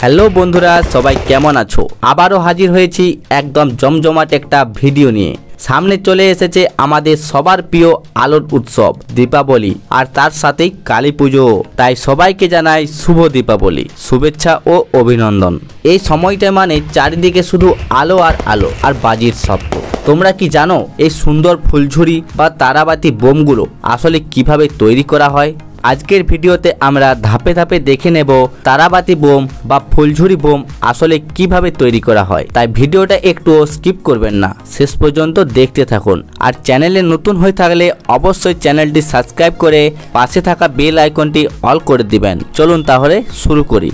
Hello বন্ধুরা, সবাই কেমন আছো? আবারও হাজির হয়েছি একদম জমজমাট একটা ভিডিও নিয়ে। সামনে চলে এসেছে আমাদের সবার প্রিয় আলোর উৎসব দীপাবলি, আর তার সাথেই কালী পুজো। তাই সবাইকে জানাই শুভ দীপাবলি, শুভেচ্ছা ও অভিনন্দন। এই সময়টা মানে চারিদিকে শুধু আলো আর আলো আর বাজির শব্দ। তোমরা কি জানো এই সুন্দর ফুলঝুরি বা তারাবাতি বোমগুলো আসলে কিভাবে তৈরি করা হয়? আজকের ভিডিওতে আমরা ধাপে ধাপে দেখে নেব তারাবাতি বোম বা ফুলঝুরি বোম আসলে কিভাবে তৈরি করা হয়। তাই ভিডিওটা একটু স্কিপ করবেন না, শেষ পর্যন্ত দেখতে থাকুন। আর চ্যানেলে নতুন হয়ে থাকলে অবশ্যই চ্যানেলটি সাবস্ক্রাইব করে পাশে থাকা বেল আইকনটি অল করে দিবেন। চলুন তাহলে শুরু করি।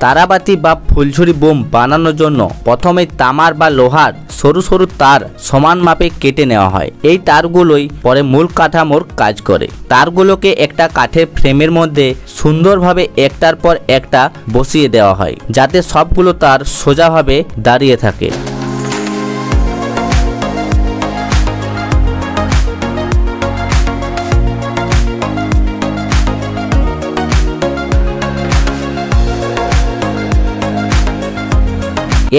তারাবাতি বা ফুলঝুরি বোম বানানোর জন্য প্রথমে তামার বা লোহার সরু সরু তার সমান মাপে কেটে নেওয়া হয়। এই তারগুলোই পরে মূল কাঠামোর কাজ করে। তারগুলোকে একটা কাঠের ফ্রেমের মধ্যে সুন্দরভাবে একটার পর একটা বসিয়ে দেওয়া হয়, যাতে সবগুলো তার সোজাভাবে দাঁড়িয়ে থাকে।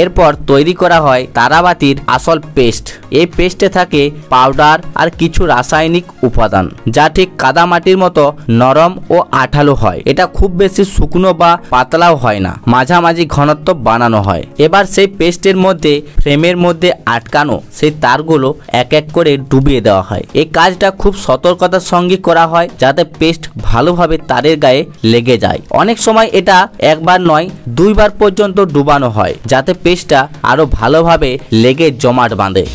এরপর তৈরি করা হয় তারাবাতির আসল পেস্ট। এই পেস্টে থাকে পাউডার আর কিছু রাসায়নিক উপাদান, যা ঠিক কাদামাটির মতো নরম ও আঠালো হয়। এটা খুব বেশি শুকনো বা পাতলাও হয় না, মাঝামাঝি ঘনত্ব বানানো হয়। এবার সেই পেস্টের মধ্যে ফ্রেমের মধ্যে আটকানো সেই তারগুলো এক এক করে ডুবিয়ে দেওয়া হয়। এই কাজটা খুব সতর্কতার সঙ্গে করা হয়, যাতে পেস্ট ভালোভাবে তারের গায়ে লেগে যায়। অনেক সময় এটা একবার নয় দুইবার পর্যন্ত ডুবানো হয়, যাতে পেস্টটা আরো ভালোভাবে লেগে জমাট বাঁধে।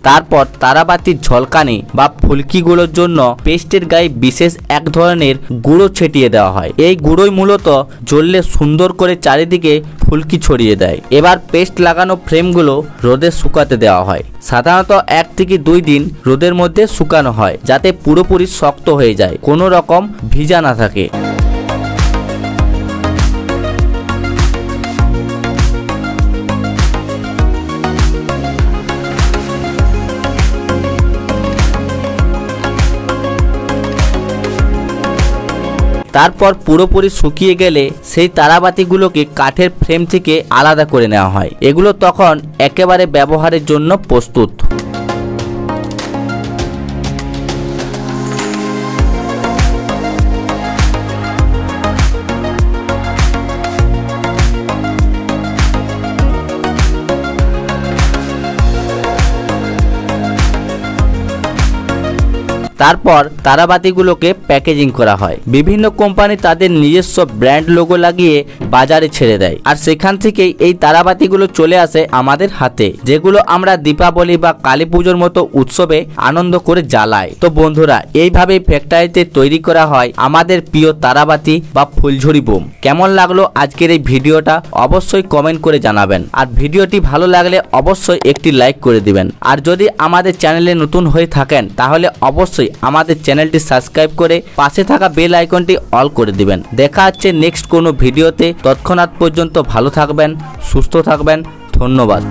তারপর তারাবাতির ঝলকানি বা ফুলকিগুলোর জন্য পেস্টের গায়ে বিশেষ এক ধরনের গুঁড়ো ছিটিয়ে দেওয়া হয়। এই গুঁড়োই মূলত জ্বললে সুন্দর করে চারিদিকে ফুলকি ছড়িয়ে দেয়। এবার পেস্ট লাগানো ফ্রেমগুলো রোদে শুকাতে দেওয়া হয়। সাধারণত 1 থেকে 2 দিন রোদের মধ্যে শুকানো হয়, যাতে পুরোপুরি শক্ত হয়ে যায়, কোনো রকম ভিজা না থাকে। তারপর পুরোপুরি শুকিয়ে গেলে সেই তারাবাতিগুলোকে কাঠের ফ্রেম থেকে আলাদা করে নেওয়া হয়। এগুলো তখন একেবারে ব্যবহারের জন্য প্রস্তুত। তারপর তারাবাতিগুলোকে প্যাকেজিং করা হয়। বিভিন্ন কোম্পানি তাদের নিজস্ব ব্র্যান্ড লোগো লাগিয়ে বাজারে ছেড়ে দেয়, আর সেখান থেকেই এই তারাবাতিগুলো চলে আসে আমাদের হাতে, যেগুলো আমরা দীপাবলি বা কালী পুজোর মতো উৎসবে আনন্দ করে জ্বালাই। তো বন্ধুরা, এইভাবে ফ্যাক্টরিতে তৈরি করা হয় আমাদের প্রিয় তারাবাতি বা ফুলঝুরি বোম। কেমন লাগলো আজকের এই ভিডিওটা অবশ্যই কমেন্ট করে জানাবেন, আর ভিডিওটি ভালো লাগলে অবশ্যই একটি লাইক করে দিবেন। আর যদি আমাদের চ্যানেলে নতুন হয়ে থাকেন তাহলে অবশ্যই আমাদের চ্যানেলটি সাবস্ক্রাইব করে পাশে থাকা বেল আইকনটি অল করে দিবেন। দেখা হচ্ছে নেক্সট কোনো ভিডিওতে। তৎক্ষণাৎ পর্যন্ত ভালো থাকবেন, সুস্থ থাকবেন। ধন্যবাদ।